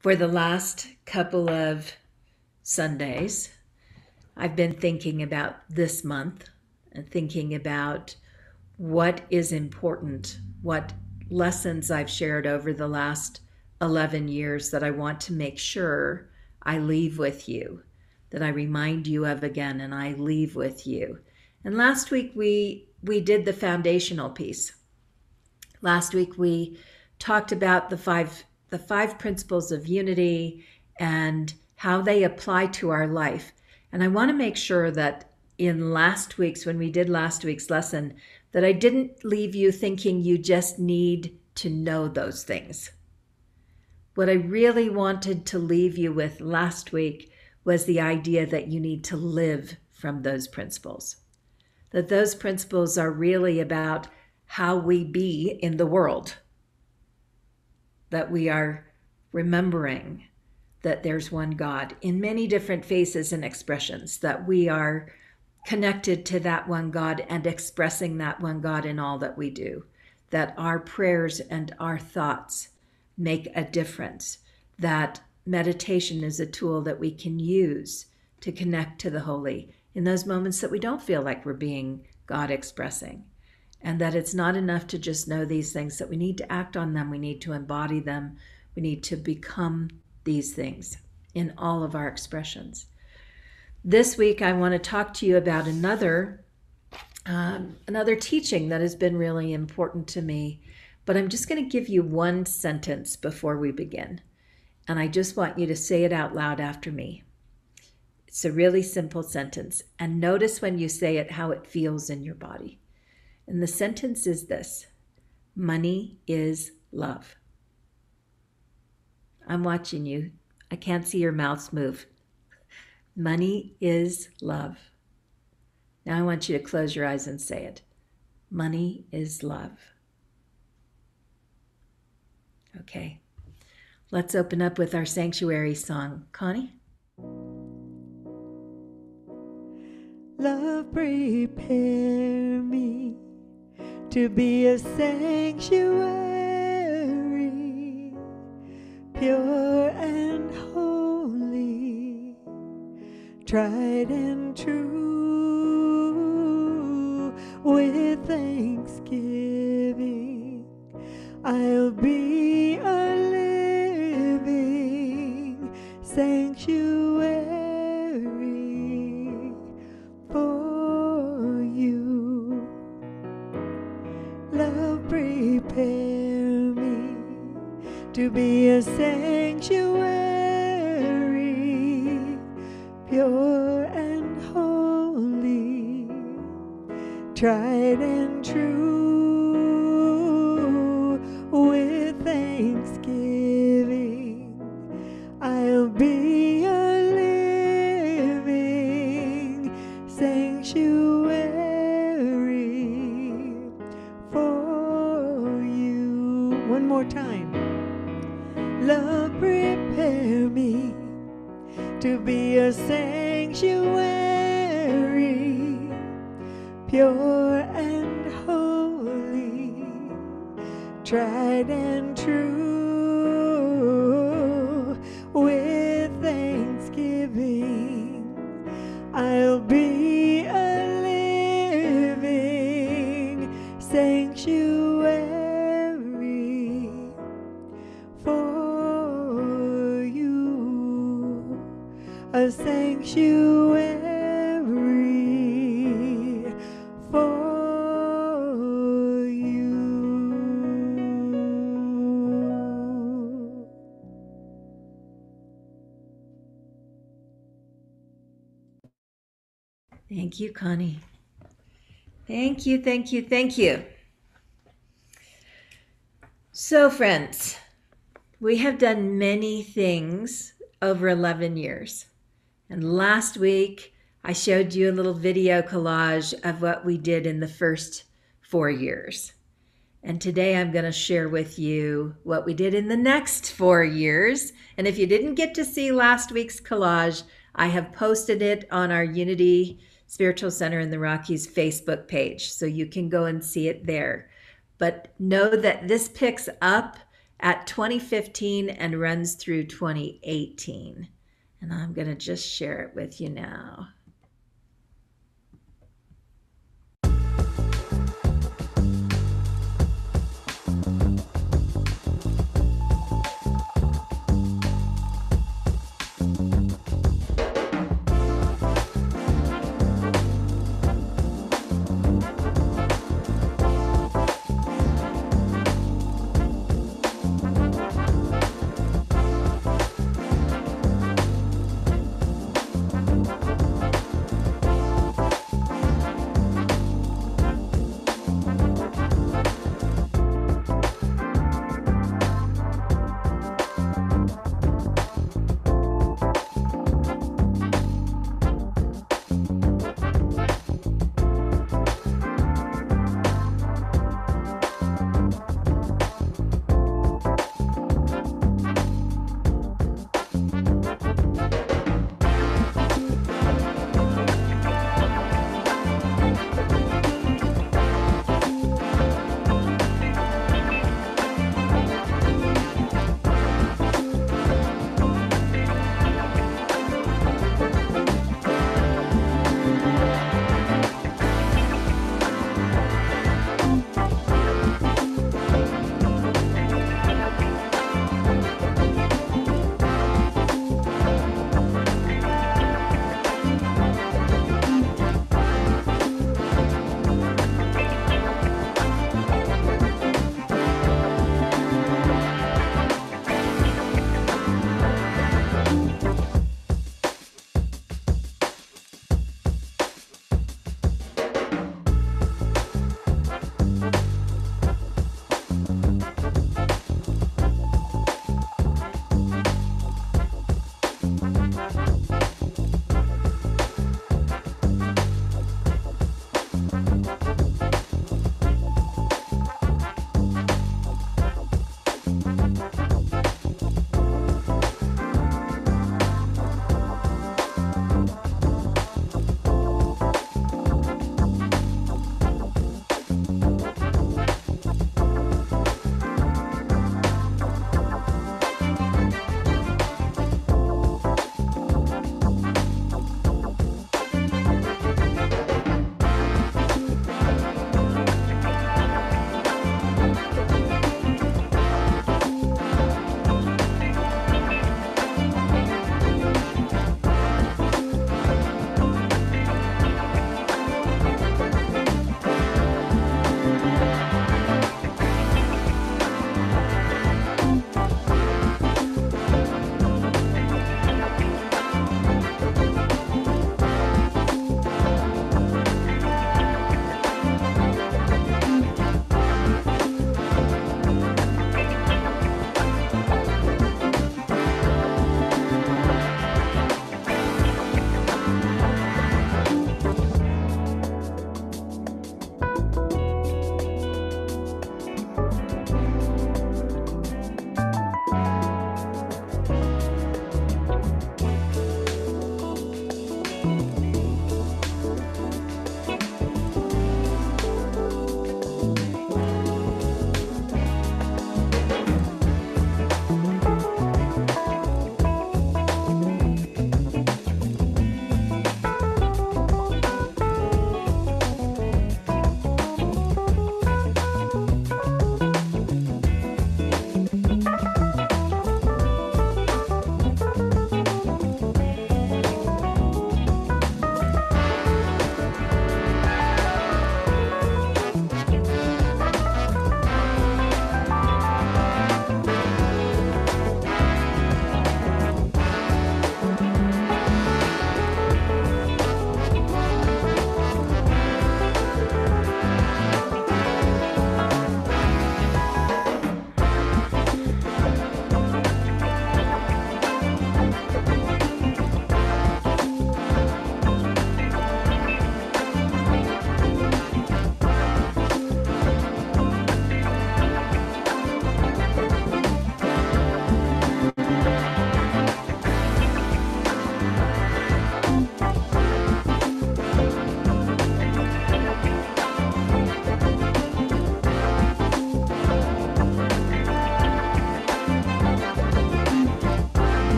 For the last couple of Sundays, I've been thinking about this month and thinking about what is important, what lessons I've shared over the last 11 years that I want to make sure I leave with you, that I remind you of again and I leave with you. And last week we did the foundational piece. Last week we talked about the five principles of unity and how they apply to our life. And I want to make sure that when we did last week's lesson, that I didn't leave you thinking you just need to know those things. What I really wanted to leave you with last week was the idea that you need to live from those principles. That those principles are really about how we be in the world. That we are remembering that there's one God in many different faces and expressions, that we are connected to that one God and expressing that one God in all that we do, that our prayers and our thoughts make a difference, that meditation is a tool that we can use to connect to the holy in those moments that we don't feel like we're being God expressing, and that it's not enough to just know these things, that we need to act on them, we need to embody them, we need to become these things in all of our expressions. This week, I want to talk to you about another teaching that has been really important to me, but I'm just going to give you one sentence before we begin, and I just want you to say it out loud after me. It's a really simple sentence, and notice when you say it how it feels in your body. And the sentence is this: money is love. I'm watching you. I can't see your mouths move. Money is love. Now I want you to close your eyes and say it. Money is love. Okay. Let's open up with our sanctuary song. Connie? Love, prepare me to be a sanctuary, pure and holy, tried and true. With thanksgiving, I'll be a living sanctuary for you. Love, prepare me to be a sanctuary, pure and holy, tried and true. With thanksgiving, I'll be a living sanctuary for you. One more time. Love, prepare me to be a sanctuary, pure and holy, tried and true. With thanksgiving, I'll be a living sanctuary for you, a sanctuary for you. Thank you, Connie. Thank you, thank you, thank you. So, friends, we have done many things over 11 years. And last week, I showed you a little video collage of what we did in the first 4 years. And today I'm going to share with you what we did in the next 4 years. And if you didn't get to see last week's collage, I have posted it on our Unity Spiritual Center in the Rockies Facebook page, so you can go and see it there. But know that this picks up at 2015 and runs through 2018. And I'm going to just share it with you now.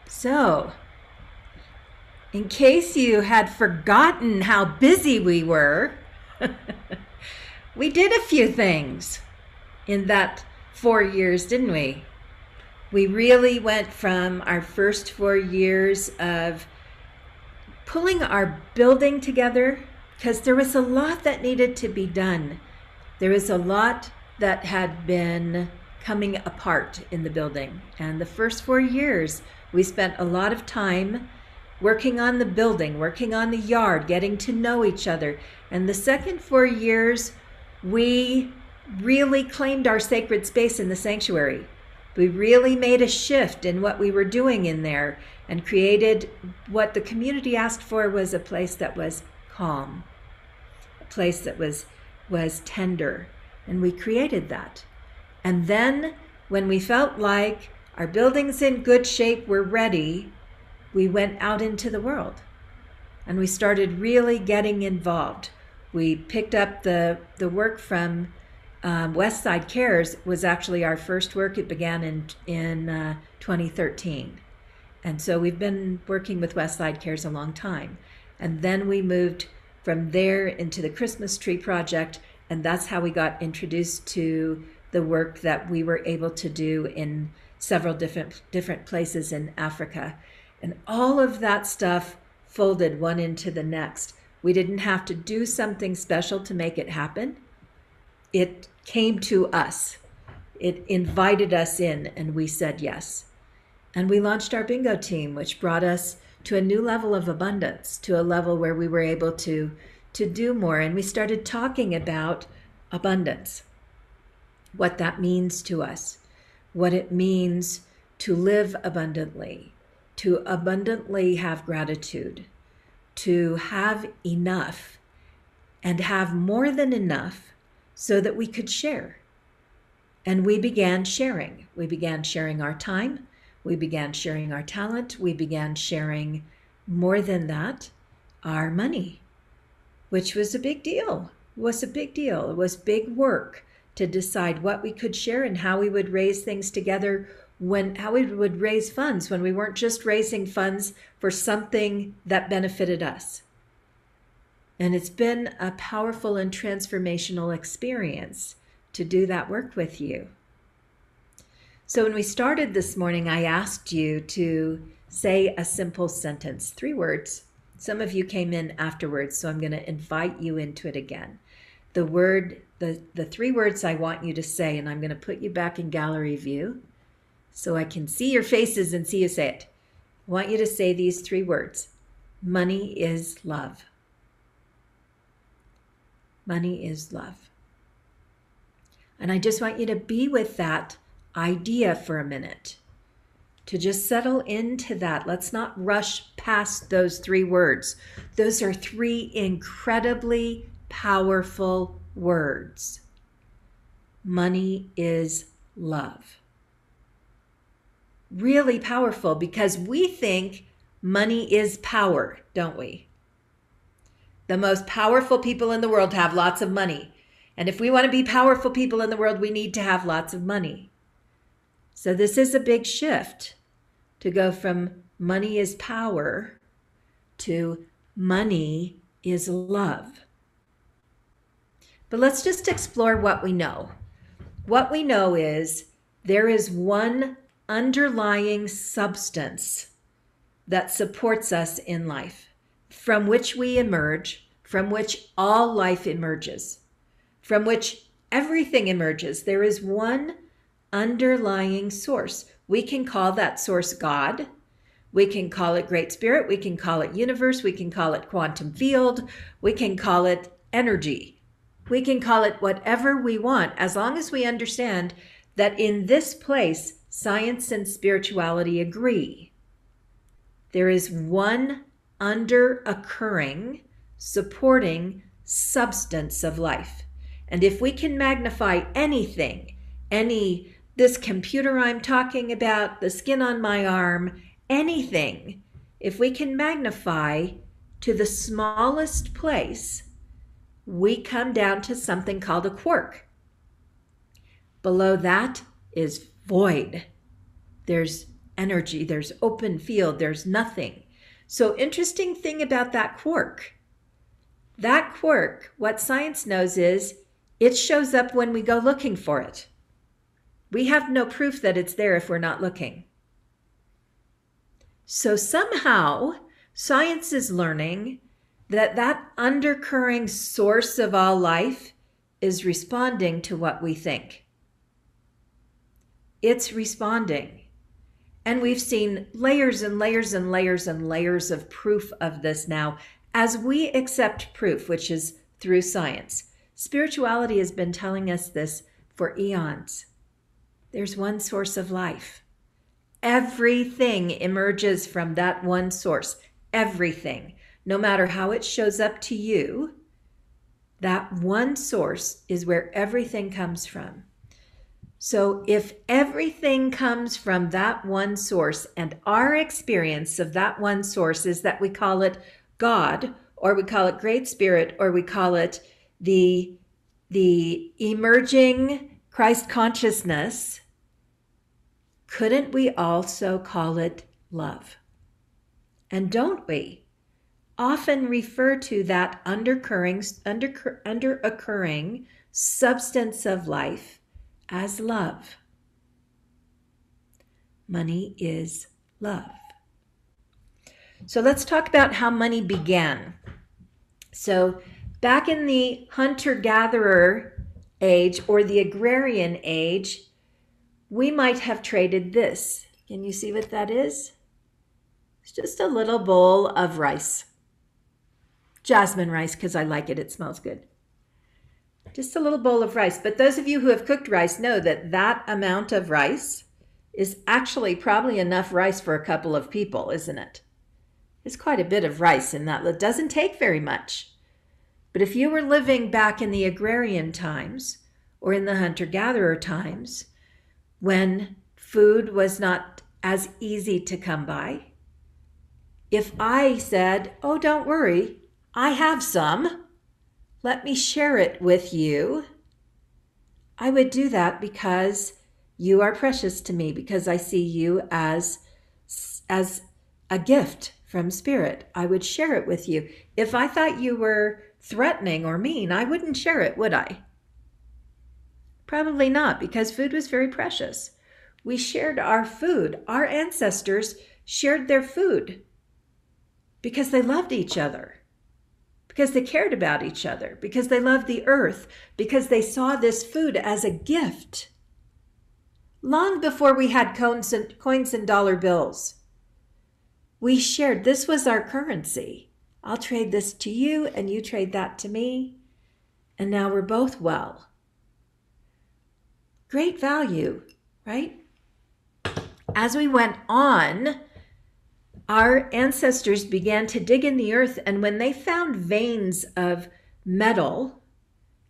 So, in case you had forgotten how busy we were, we did a few things in that 4 years, didn't we? We really went from our first 4 years of pulling our building together, because there was a lot that needed to be done. There was a lot that had been coming apart in the building. And the first 4 years, we spent a lot of time working on the building, working on the yard, getting to know each other. And the second 4 years, we really claimed our sacred space in the sanctuary. We really made a shift in what we were doing in there and created what the community asked for, was a place that was calm, a place that was tender. And we created that. And then when we felt like our building's in good shape, we're ready, we went out into the world and we started really getting involved. We picked up the work from West Side Cares. Was actually our first work. It began in 2013. And so we've been working with West Side Cares a long time. And then we moved from there into the Christmas Tree Project, and that's how we got introduced to the work that we were able to do in several different places in Africa. And all of that stuff folded one into the next. We didn't have to do something special to make it happen. It came to us. It invited us in, and we said yes. And we launched our bingo team, which brought us to a new level of abundance, to a level where we were able to do more. And we started talking about abundance, what that means to us, what it means to live abundantly, to abundantly have gratitude, to have enough and have more than enough so that we could share. And we began sharing. We began sharing our time. We began sharing our talent. We began sharing, more than that, our money, which was a big deal. It was a big deal. It was big work to decide what we could share and how we would raise things together, how we would raise funds when we weren't just raising funds for something that benefited us. And it's been a powerful and transformational experience to do that work with you. So when we started this morning, I asked you to say a simple sentence, 3 words. Some of you came in afterwards, so I'm going to invite you into it again. The 3 words I want you to say, and I'm going to put you back in gallery view so I can see your faces and see you say it. I want you to say these 3 words. Money is love. Money is love. And I just want you to be with that idea for a minute, to just settle into that. Let's not rush past those 3 words. Those are 3 incredibly powerful words. Money is love. Really powerful, because we think money is power, don't we? The most powerful people in the world have lots of money. And if we want to be powerful people in the world, we need to have lots of money. So this is a big shift to go from money is power to money is love. But let's just explore what we know. What we know is there is one underlying substance that supports us in life, from which we emerge, from which all life emerges, from which everything emerges. There is one underlying source. We can call that source God. We can call it Great Spirit. We can call it universe. We can call it quantum field. We can call it energy. We can call it whatever we want, as long as we understand that in this place, science and spirituality agree. There is one underoccurring, supporting substance of life. And if we can magnify anything, this computer I'm talking about, the skin on my arm, anything, if we can magnify to the smallest place, we come down to something called a quark. Below that is void. There's energy, there's open field, there's nothing. So interesting thing about that quark, what science knows is it shows up when we go looking for it. We have no proof that it's there if we're not looking. So somehow science is learning that undercurrent source of all life is responding to what we think. It's responding. And we've seen layers and layers and layers and layers of proof of this now as we accept proof, which is through science. Spirituality has been telling us this for eons. There's one source of life. Everything emerges from that one source. Everything. No matter how it shows up to you, that one source is where everything comes from. So if everything comes from that one source, and our experience of that one source is that we call it God, or we call it Great Spirit, or we call it the emerging Christ consciousness, couldn't we also call it love? And don't we often refer to that underoccurring substance of life as love? Money is love. So let's talk about how money began. So back in the hunter-gatherer age or the agrarian age, we might have traded this. Can you see what that is? It's just a little bowl of rice. Jasmine rice, because I like it. It smells good. Just a little bowl of rice. But those of you who have cooked rice know that that amount of rice is actually probably enough rice for a couple of people, isn't it? It's quite a bit of rice in that. It doesn't take very much. But if you were living back in the agrarian times or in the hunter-gatherer times, when food was not as easy to come by, if I said, oh, don't worry, I have some, let me share it with you, I would do that because you are precious to me, because I see you as a gift from Spirit. I would share it with you. If I thought you were threatening or mean, I wouldn't share it, would I? Probably not, because food was very precious. We shared our food. Our ancestors shared their food because they loved each other, because they cared about each other, because they loved the earth, because they saw this food as a gift. Long before we had coins and dollar bills, we shared. This was our currency. I'll trade this to you and you trade that to me. And now we're both well. Great value, right? As we went on, our ancestors began to dig in the earth, and when they found veins of metal,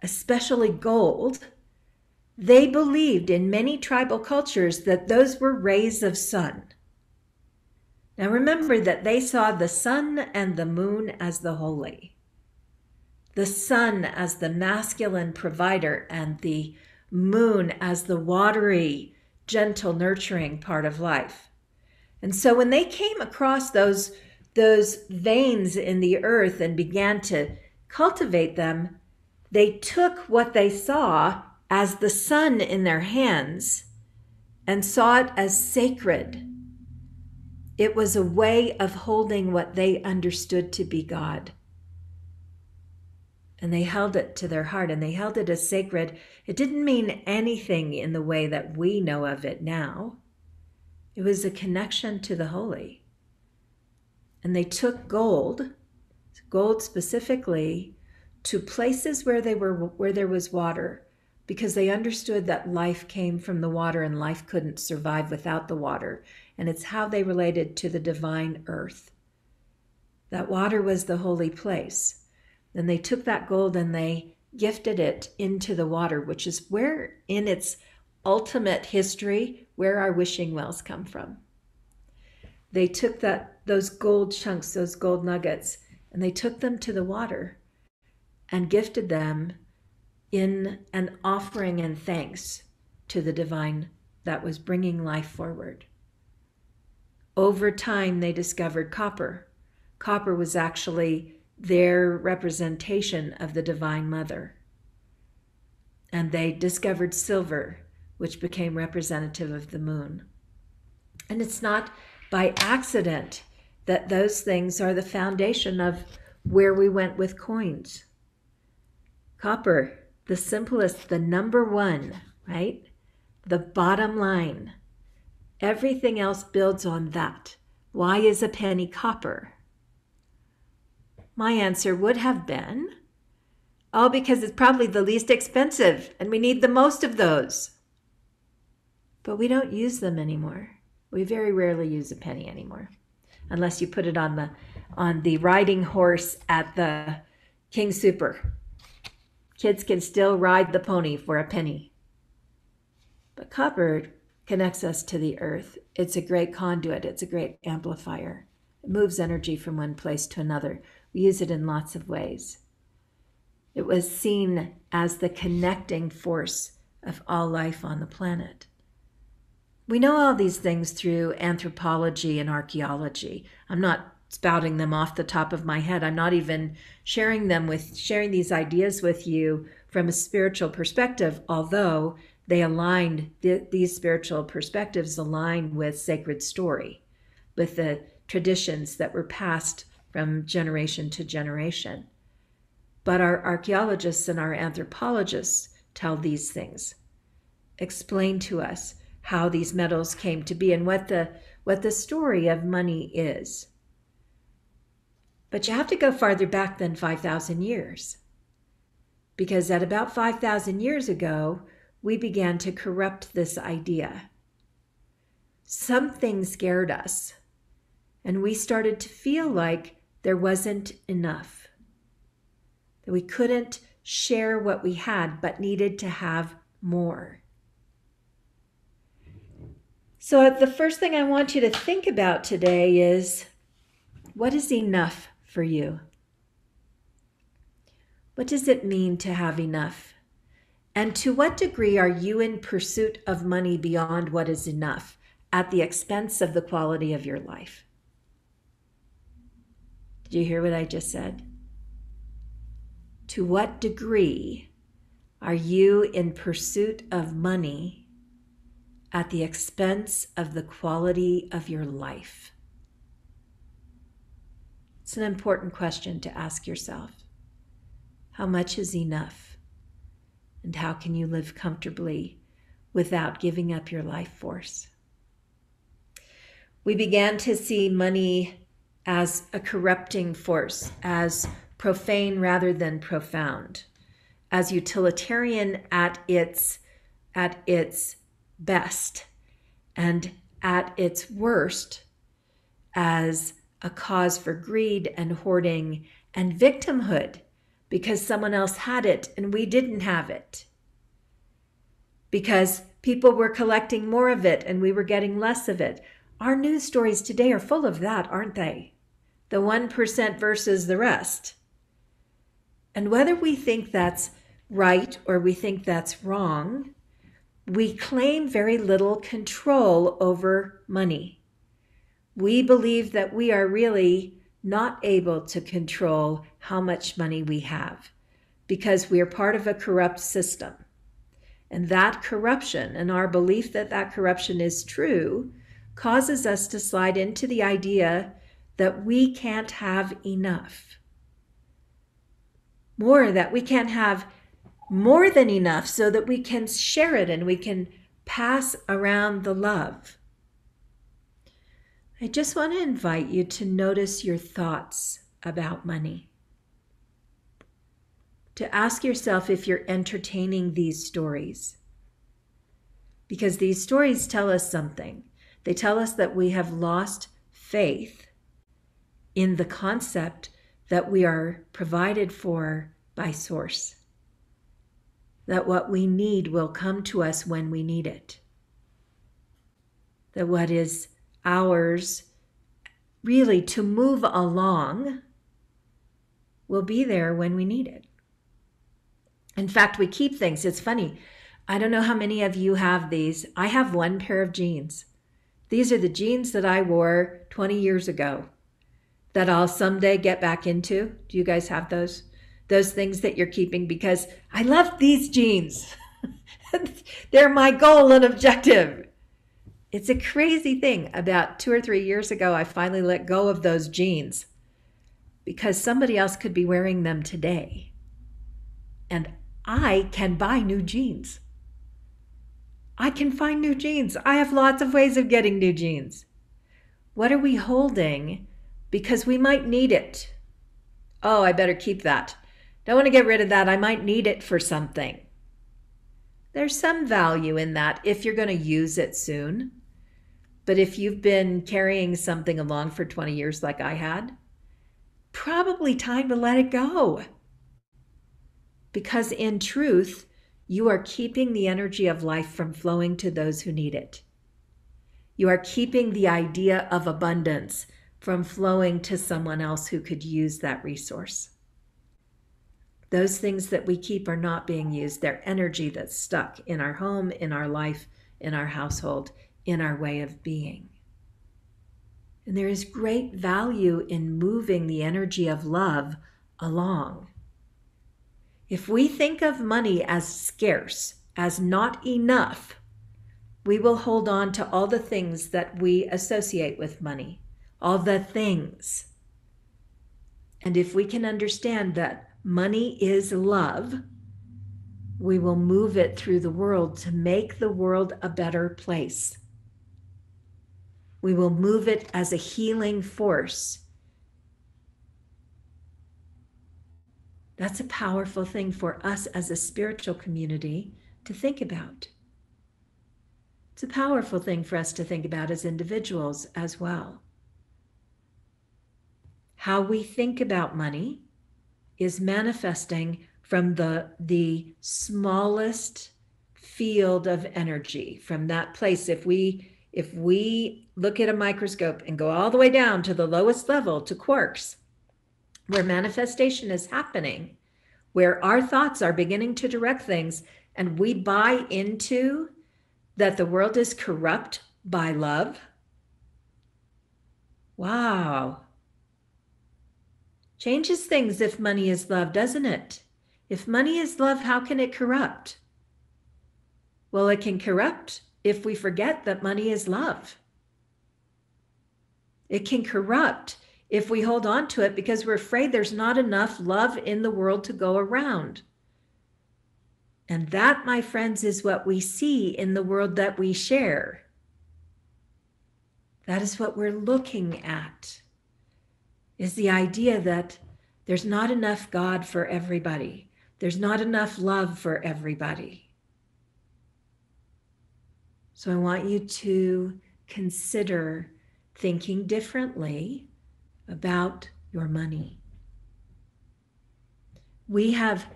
especially gold, they believed in many tribal cultures that those were rays of sun. Now remember that they saw the sun and the moon as the holy, the sun as the masculine provider, and the moon as the watery, gentle, nurturing part of life. And so when they came across those veins in the earth and began to cultivate them, they took what they saw as the sun in their hands and saw it as sacred. It was a way of holding what they understood to be God. And they held it to their heart, and they held it as sacred. It didn't mean anything in the way that we know of it now. It was a connection to the holy. And they took gold specifically, to places where there was water, because they understood that life came from the water and life couldn't survive without the water. And it's how they related to the divine earth. That water was the holy place. Then they took that gold and they gifted it into the water, which is where, in its ultimate history, where our wishing wells come from. They took those gold chunks, those gold nuggets, and they took them to the water and gifted them in an offering and thanks to the divine that was bringing life forward. Over time, they discovered copper. Copper was actually their representation of the Divine Mother. And they discovered silver, which became representative of the moon. And it's not by accident that those things are the foundation of where we went with coins. Copper, the simplest, the number one, right? The bottom line. Everything else builds on that. Why is a penny copper? My answer would have been, oh, because it's probably the least expensive and we need the most of those. But we don't use them anymore. We very rarely use a penny anymore, unless you put it on the riding horse at the King Super. Kids can still ride the pony for a penny. But copper connects us to the earth. It's a great conduit. It's a great amplifier. It moves energy from one place to another. We use it in lots of ways. It was seen as the connecting force of all life on the planet. We know all these things through anthropology and archaeology. I'm not spouting them off the top of my head. I'm not even sharing these ideas with you from a spiritual perspective, although they aligned, these spiritual perspectives align with sacred story, with the traditions that were passed from generation to generation. But our archaeologists and our anthropologists tell these things, explain to us how these metals came to be and what the story of money is. But you have to go farther back than 5,000 years. Because at about 5,000 years ago, we began to corrupt this idea. Something scared us, and we started to feel like there wasn't enough. That we couldn't share what we had, but needed to have more. So the first thing I want you to think about today is, what is enough for you? What does it mean to have enough? And to what degree are you in pursuit of money beyond what is enough, at the expense of the quality of your life? Did you hear what I just said? To what degree are you in pursuit of money at the expense of the quality of your life? It's an important question to ask yourself. How much is enough? And how can you live comfortably without giving up your life force? We began to see money as a corrupting force, as profane rather than profound, as utilitarian at its best, and at its worst as a cause for greed and hoarding and victimhood, because someone else had it and we didn't have it, because people were collecting more of it and we were getting less of it. Our news stories today are full of that, aren't they? The 1% versus the rest. And whether we think that's right or we think that's wrong, we claim very little control over money. We believe that we are really not able to control how much money we have because we are part of a corrupt system. And that corruption, and our belief that that corruption is true, causes us to slide into the idea that we can't have enough. More, that we can't have more than enough so that we can share it and we can pass around the love. I just want to invite you to notice your thoughts about money. To ask yourself if you're entertaining these stories. Because these stories tell us something. They tell us that we have lost faith in the concept that we are provided for by Source. That what we need will come to us when we need it. That what is ours really to move along will be there when we need it. In fact, we keep things. It's funny. I don't know how many of you have these. I have one pair of jeans. These are the jeans that I wore 20 years ago that I'll someday get back into. Do you guys have those? Those things that you're keeping because I love these jeans. They're my goal and objective. It's a crazy thing. About 2 or 3 years ago, I finally let go of those jeans because somebody else could be wearing them today. And I can buy new jeans. I can find new jeans. I have lots of ways of getting new jeans. What are we holding because we might need it? Oh, I better keep that. Don't want to get rid of that. I might need it for something. There's some value in that if you're going to use it soon. But if you've been carrying something along for 20 years like I had, probably time to let it go. Because in truth, you are keeping the energy of life from flowing to those who need it. You are keeping the idea of abundance from flowing to someone else who could use that resource. Those things that we keep are not being used. They're energy that's stuck in our home, in our life, in our household, in our way of being. And there is great value in moving the energy of love along. If we think of money as scarce, as not enough, we will hold on to all the things that we associate with money, all the things. And if we can understand that money is love, we will move it through the world to make the world a better place. We will move it as a healing force. That's a powerful thing for us as a spiritual community to think about. It's a powerful thing for us to think about as individuals as well. How we think about money is manifesting from the smallest field of energy, from that place. If we look at a microscope and go all the way down to the lowest level, to quarks, where manifestation is happening, where our thoughts are beginning to direct things, and we buy into that the world is corrupt by love. Wow. Changes things if money is love, doesn't it? If money is love, how can it corrupt? Well, it can corrupt if we forget that money is love. It can corrupt if we hold on to it because we're afraid there's not enough love in the world to go around. And that, my friends, is what we see in the world that we share. That is what we're looking at, is the idea that there's not enough God for everybody. There's not enough love for everybody. So I want you to consider thinking differently about your money. We have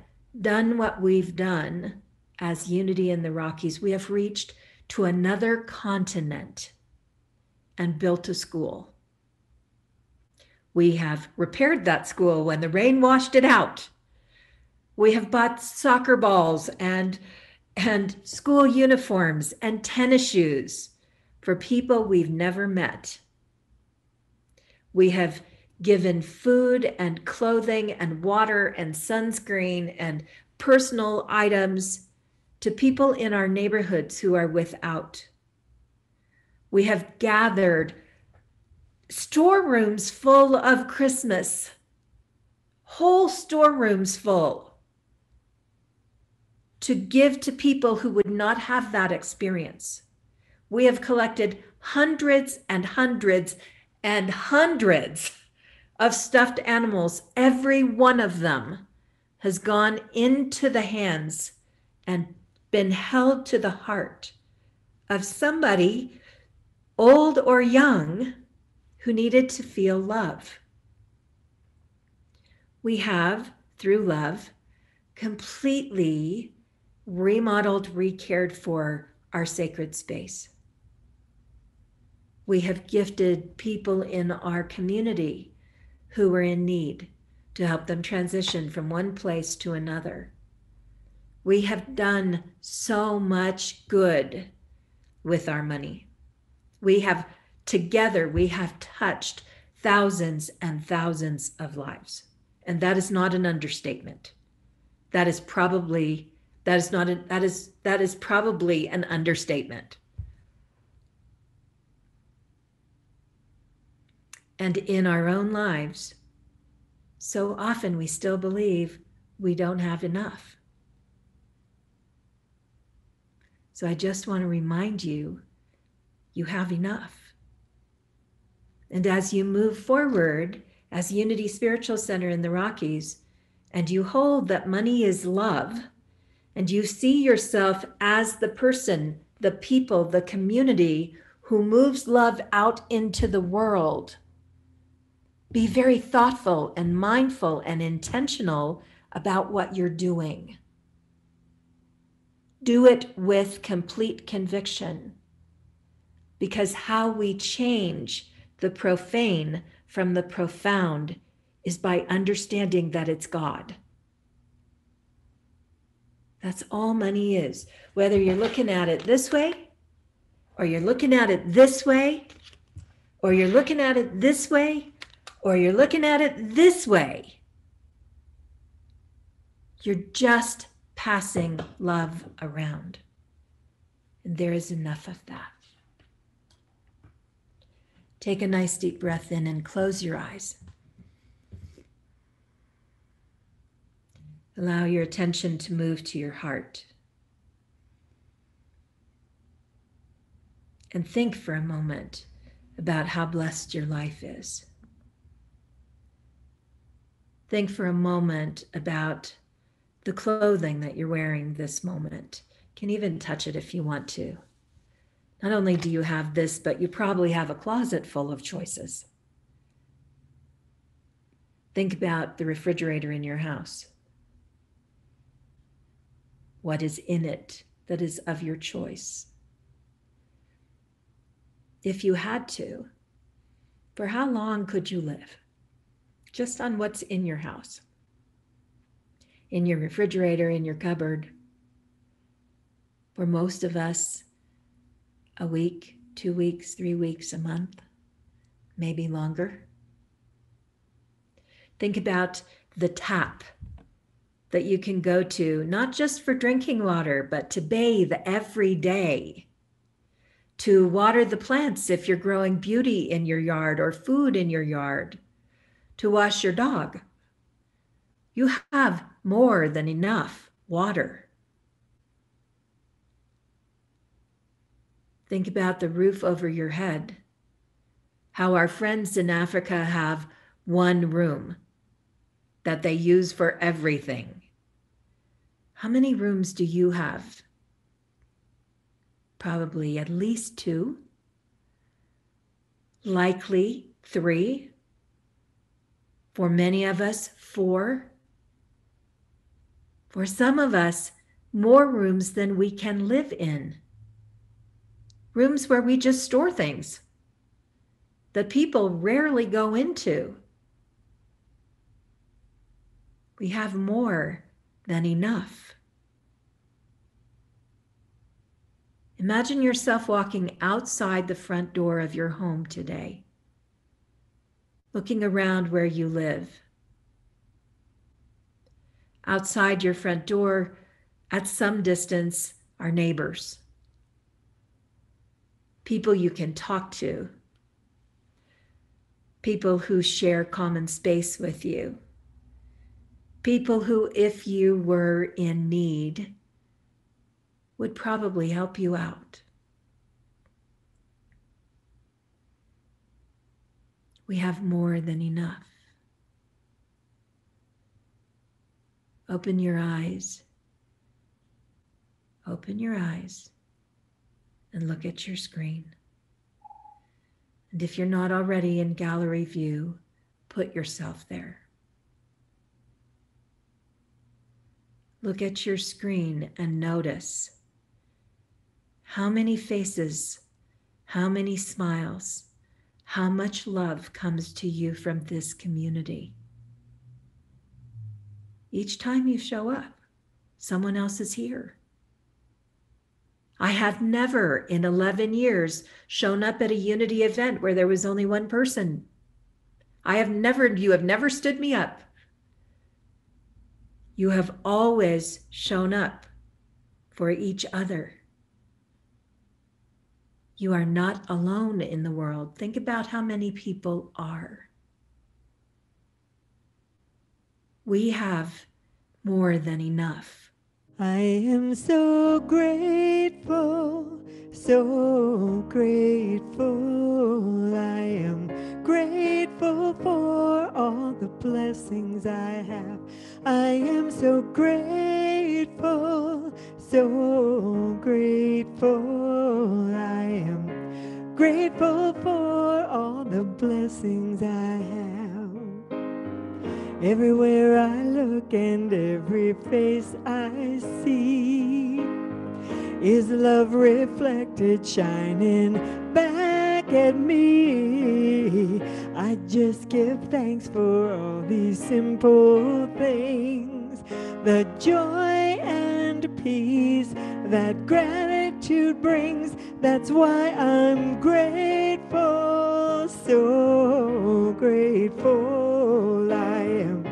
done what we've done as Unity in the Rockies. We have reached to another continent and built a school. We have repaired that school when the rain washed it out. We have bought soccer balls and school uniforms and tennis shoes for people we've never met. We have given food and clothing and water and sunscreen and personal items to people in our neighborhoods who are without. We have gathered storerooms full of Christmas, whole storerooms full, to give to people who would not have that experience. We have collected hundreds and hundreds and hundreds of stuffed animals. Every one of them has gone into the hands and been held to the heart of somebody, old or young, who needed to feel love. We have, through love, completely remodeled, re-cared for our sacred space. We have gifted people in our community who were in need to help them transition from one place to another. We have done so much good with our money. Together, we have touched thousands and thousands of lives. And that is not an understatement. That is probably an understatement. And in our own lives, so often we still believe we don't have enough. So I just want to remind you, you have enough. And as you move forward as Unity Spiritual Center in the Rockies, and you hold that money is love, and you see yourself as the person, the people, the community who moves love out into the world, be very thoughtful and mindful and intentional about what you're doing. Do it with complete conviction, because how we change the profane from the profound is by understanding that it's God. That's all money is. Whether you're looking at it this way, or you're looking at it this way, or you're looking at it this way, or you're looking at it this way, you're just passing love around. And there is enough of that. Take a nice deep breath in and close your eyes. Allow your attention to move to your heart. And think for a moment about how blessed your life is. Think for a moment about the clothing that you're wearing this moment. You can even touch it if you want to. Not only do you have this, but you probably have a closet full of choices. Think about the refrigerator in your house. What is in it that is of your choice? If you had to, for how long could you live? Just on what's in your house, in your refrigerator, in your cupboard. For most of us, a week, 2 weeks, 3 weeks, a month, maybe longer. Think about the tap that you can go to, not just for drinking water, but to bathe every day, to water the plants if you're growing beauty in your yard or food in your yard, to wash your dog. You have more than enough water. Think about the roof over your head, how our friends in Africa have one room that they use for everything. How many rooms do you have? Probably at least 2, likely 3. For many of us, 4. For some of us, more rooms than we can live in. Rooms where we just store things that people rarely go into. We have more than enough. Imagine yourself walking outside the front door of your home today, looking around where you live. Outside your front door, at some distance, are neighbors, people you can talk to, people who share common space with you, people who, if you were in need, would probably help you out. We have more than enough. Open your eyes. Open your eyes and look at your screen. And if you're not already in gallery view, put yourself there. Look at your screen and notice how many faces, how many smiles, how much love comes to you from this community. Each time you show up, someone else is here. I have never in 11 years shown up at a unity event where there was only one person. You have never stood me up. You have always shown up for each other. You are not alone in the world. Think about how many people are. We have more than enough. I am so grateful, so grateful. I am grateful for all the blessings I have. I am so grateful, so grateful. I am grateful for all the blessings I have. Everywhere I look and every face I see is love reflected, shining back at me. I just give thanks for all these simple things, the joy and peace that gratitude brings. That's why I'm grateful, so grateful. I am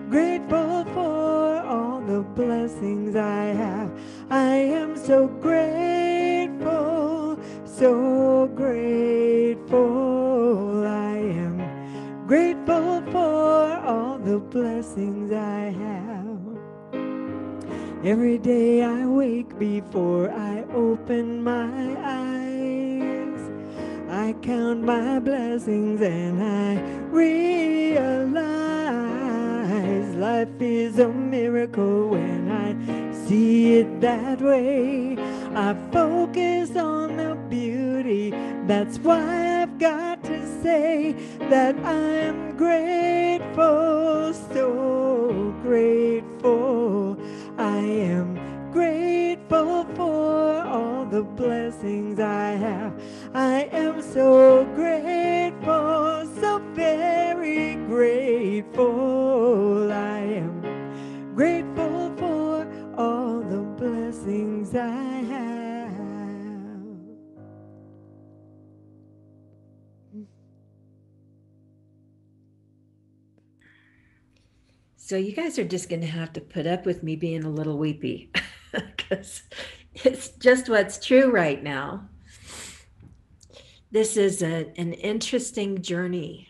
grateful for all the blessings I have. I am so grateful, so grateful. I am grateful for all the blessings I have. Every day I wake before I open my eyes, I count my blessings and I realize life is a miracle when I see it that way. I focus on the beauty. That's why I've got to say that I'm grateful, so grateful. I am grateful for all the blessings I have. I am so grateful, so very grateful. I am grateful for all the blessings I have. So you guys are just going to have to put up with me being a little weepy because it's just what's true right now. This is an interesting journey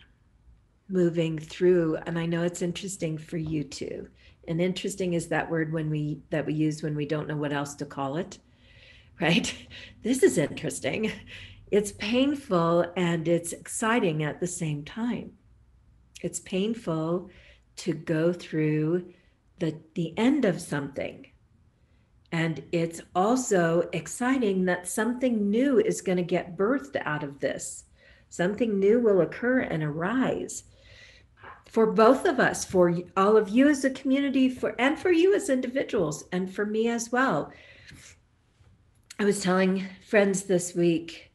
moving through, and I know it's interesting for you too. And interesting is that word that we use when we don't know what else to call it, right? This is interesting. It's painful and it's exciting at the same time. It's painful to go through the end of something. And it's also exciting that something new is going to get birthed out of this. Something new will occur and arise for both of us, for all of you as a community, and for you as individuals, and for me as well. I was telling friends this week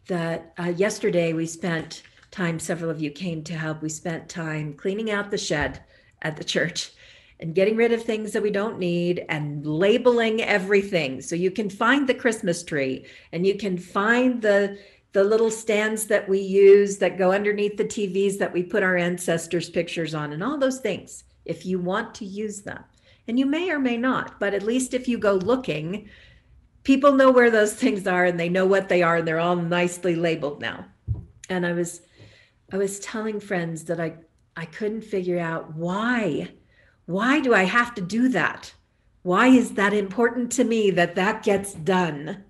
that yesterday we spent time, several of you came to help. We spent time cleaning out the shed at the church and getting rid of things that we don't need and labeling everything. So you can find the Christmas tree and you can find the little stands that we use that go underneath the TVs that we put our ancestors' pictures on and all those things if you want to use them. And you may or may not, but at least if you go looking, people know where those things are and they know what they are and they're all nicely labeled now. And I was telling friends that I couldn't figure out why do I have to do that? Why is that important to me that gets done?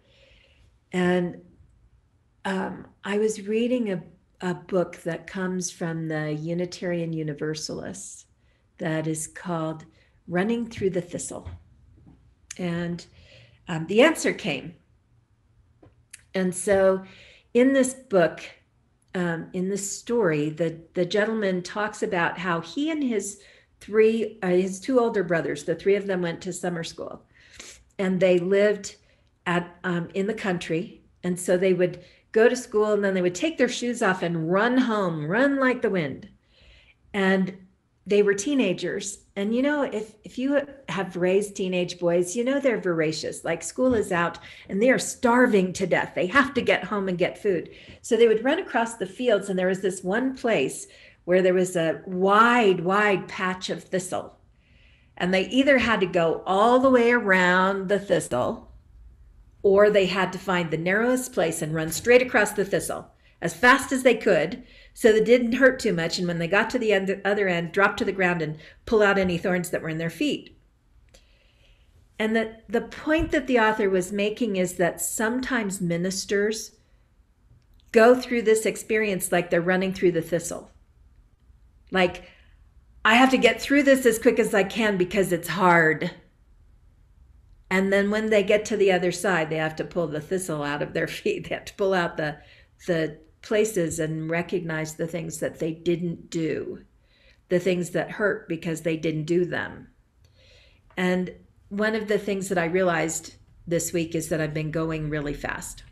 And I was reading a book that comes from the Unitarian Universalists that is called Running Through the Thistle. And the answer came. And so in this book, in this story, the gentleman talks about how he and his two older brothers, the three of them went to summer school, and they lived in the country. And so they would go to school and then they would take their shoes off and run home, run like the wind. And they were teenagers. And if you have raised teenage boys, they're voracious. Like school is out and they are starving to death. They have to get home and get food. So they would run across the fields, and there was this one place where there was a wide patch of thistle. And they either had to go all the way around the thistle, or they had to find the narrowest place and run straight across the thistle as fast as they could, so that it didn't hurt too much. And when they got to the other end, drop to the ground and pull out any thorns that were in their feet. And the point that the author was making is that sometimes ministers go through this experience like they're running through the thistle. Like, I have to get through this as quick as I can because it's hard. And then when they get to the other side, they have to pull the thistle out of their feet. They have to pull out the places and recognize the things that they didn't do, the things that hurt because they didn't do them. And one of the things that I realized this week is that I've been going really fast.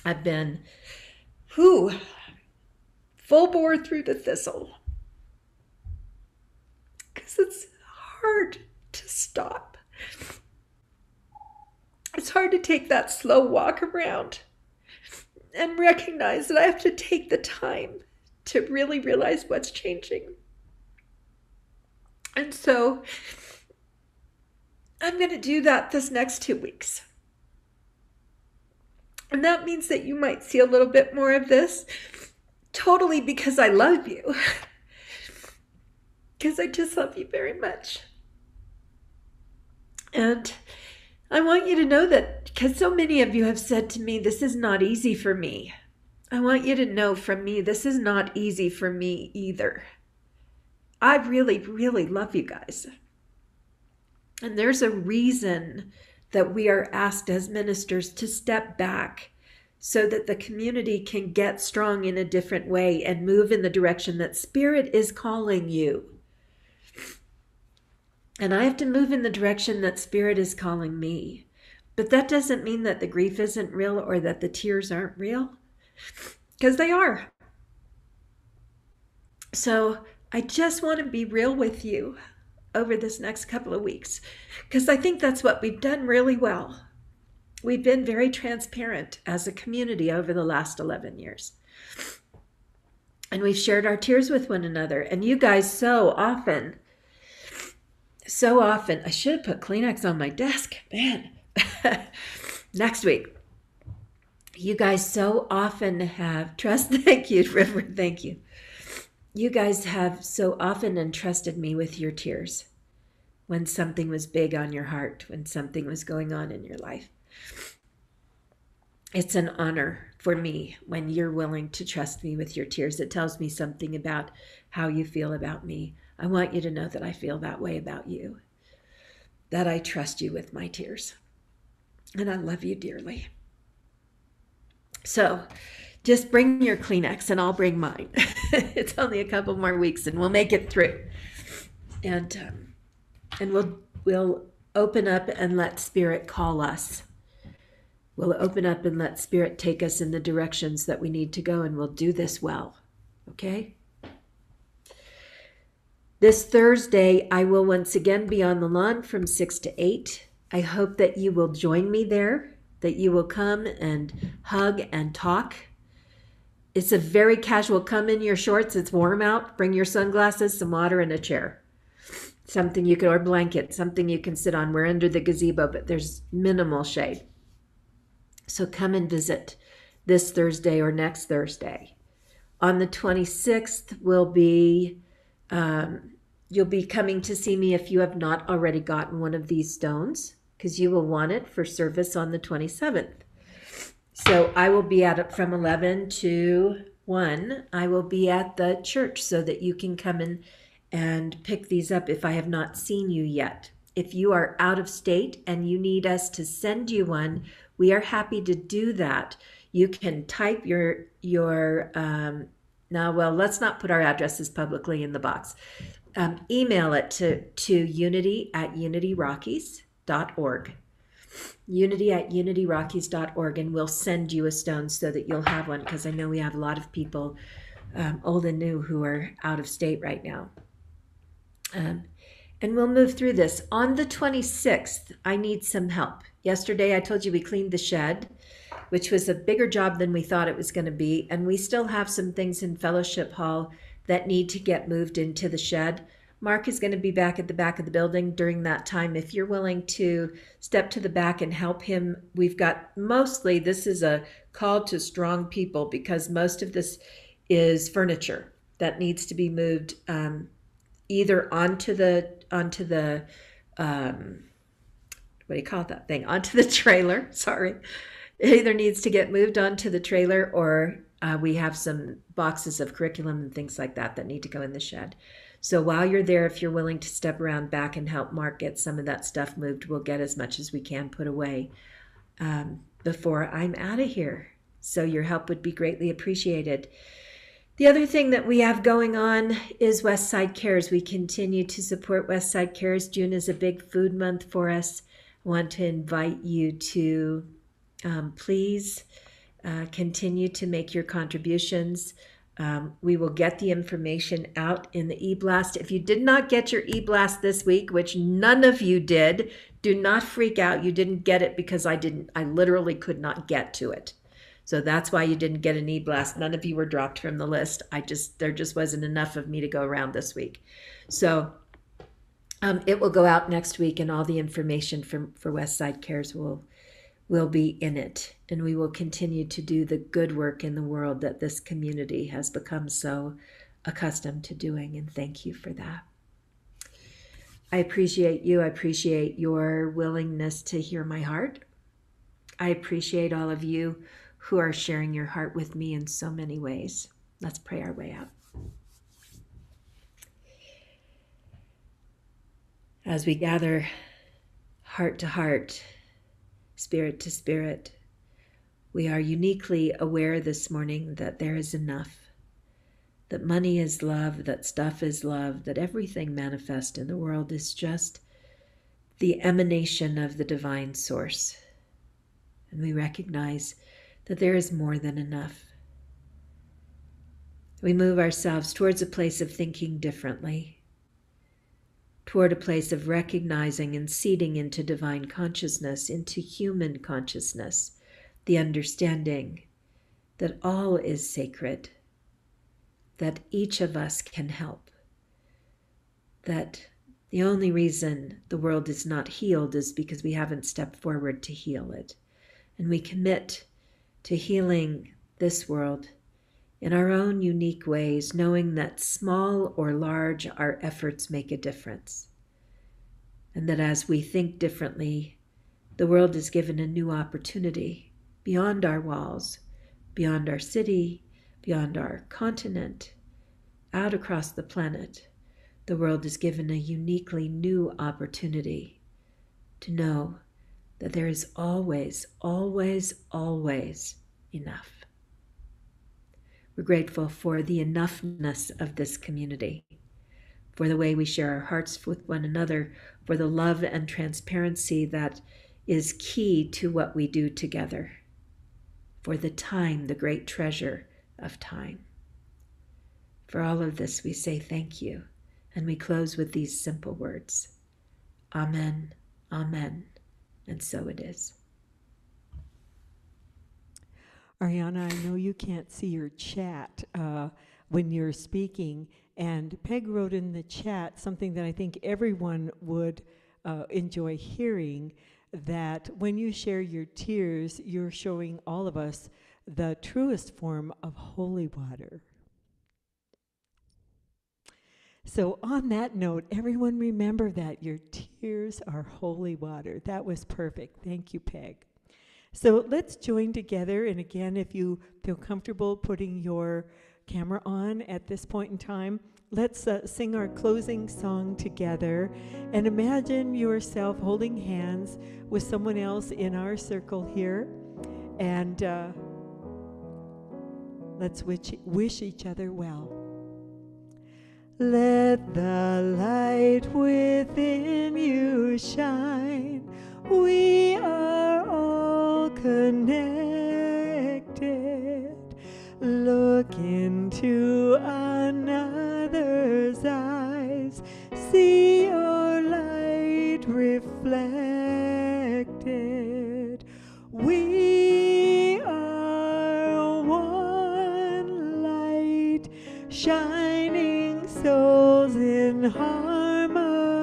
I've been, full bore through the thistle. Because it's hard to stop. It's hard to take that slow walk around and recognize that I have to take the time to really realize what's changing. And so I'm going to do that this next 2 weeks. And that means that you might see a little bit more of this, totally because I love you. Because I just love you very much. And I want you to know that, because so many of you have said to me, this is not easy for me. I want you to know from me, this is not easy for me either. I really, really love you guys. And there's a reason that we are asked as ministers to step back so that the community can get strong in a different way and move in the direction that Spirit is calling you. And I have to move in the direction that Spirit is calling me. But that doesn't mean that the grief isn't real or that the tears aren't real, because they are. So I just want to be real with you over this next couple of weeks, because I think that's what we've done really well. We've been very transparent as a community over the last 11 years. And we've shared our tears with one another. And you guys so often, I should have put Kleenex on my desk, man. Next week. You guys so often have thank you, River, thank you. You guys have so often entrusted me with your tears when something was big on your heart, when something was going on in your life. It's an honor for me when you're willing to trust me with your tears. It tells me something about how you feel about me. I want you to know that I feel that way about you, that I trust you with my tears. And I love you dearly. So just bring your Kleenex and I'll bring mine. It's only a couple more weeks and we'll make it through. And we'll open up and let Spirit call us. We'll open up and let Spirit take us in the directions that we need to go, and we'll do this well. Okay? This Thursday, I will once again be on the lawn from 6 to 8. I hope that you will join me there, that you will come and hug and talk. It's a very casual, come in your shorts, it's warm out, bring your sunglasses, some water, and a chair. Something you can, or blanket, something you can sit on. We're under the gazebo, but there's minimal shade. So come and visit this Thursday or next Thursday. On the 26th will be, you'll be coming to see me if you have not already gotten one of these stones, because you will want it for service on the 27th. So I will be at it from 11 to 1. I will be at the church so that you can come in and pick these up if I have not seen you yet. If you are out of state and you need us to send you one, we are happy to do that. You can type let's not put our addresses publicly in the box. Email it to unity@unityrockies.org. unity@unityrockies.org, and we'll send you a stone so that you'll have one, because I know we have a lot of people, old and new, who are out of state right now. Um, and we'll move through this. On the 26th, I need some help. Yesterday, I told you we cleaned the shed, which was a bigger job than we thought it was going to be. And we still have some things in Fellowship Hall that need to get moved into the shed. Mark is going to be back at the back of the building during that time. If you're willing to step to the back and help him, we've got mostly, this is a call to strong people because most of this is furniture that needs to be moved either onto the what do you call that thing? Onto the trailer. Sorry. It either needs to get moved onto the trailer or we have some boxes of curriculum and things like that that need to go in the shed. So while you're there, if you're willing to step around back and help Mark get some of that stuff moved, we'll get as much as we can put away before I'm out of here. So your help would be greatly appreciated. The other thing that we have going on is West Side Cares. We continue to support West Side Cares. June is a big food month for us. I want to invite you to please continue to make your contributions. We will get the information out in the e-blast. If you did not get your e-blast this week, which none of you did, do not freak out. You didn't get it because I didn't. I literally could not get to it. So that's why you didn't get an e-blast. None of you were dropped from the list. There just wasn't enough of me to go around this week. So it will go out next week, and all the information for West Side Cares will be in it. And we will continue to do the good work in the world that this community has become so accustomed to doing. And thank you for that. I appreciate you. I appreciate your willingness to hear my heart. I appreciate all of you who are sharing your heart with me in so many ways. Let's pray our way out. As we gather heart to heart, spirit to spirit, we are uniquely aware this morning that there is enough, that money is love, that stuff is love, that everything manifest in the world is just the emanation of the divine source. And we recognize that there is more than enough. We move ourselves towards a place of thinking differently, toward a place of recognizing and seeding into divine consciousness, into human consciousness, the understanding that all is sacred, that each of us can help, that the only reason the world is not healed is because we haven't stepped forward to heal it. And we commit to healing this world in our own unique ways, knowing that small or large, our efforts make a difference. And that as we think differently, the world is given a new opportunity beyond our walls, beyond our city, beyond our continent, out across the planet. The world is given a uniquely new opportunity to know that there is always, always, always enough. We're grateful for the enoughness of this community, for the way we share our hearts with one another, for the love and transparency that is key to what we do together, for the time, the great treasure of time. For all of this, we say thank you, and we close with these simple words. Amen, amen. And so it is. Ahriana, I know you can't see your chat when you're speaking, and Peg wrote in the chat something that I think everyone would enjoy hearing, that when you share your tears, you're showing all of us the truest form of holy water. So on that note, everyone remember that your tears are holy water. That was perfect. Thank you, Peg. So let's join together. And again, if you feel comfortable putting your camera on at this point in time, let's sing our closing song together. And imagine yourself holding hands with someone else in our circle here. And let's wish each other well. Let the light within you shine. We are all connected. Look into another's eyes. See shining souls in harmony.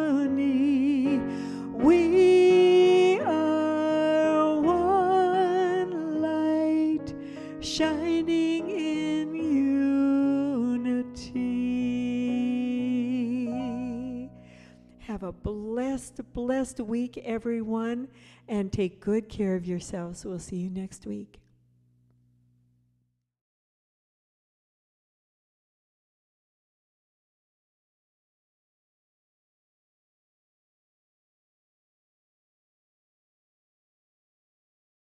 We are one light, shining in unity. Have a blessed, blessed week, everyone, and take good care of yourselves. We'll see you next week.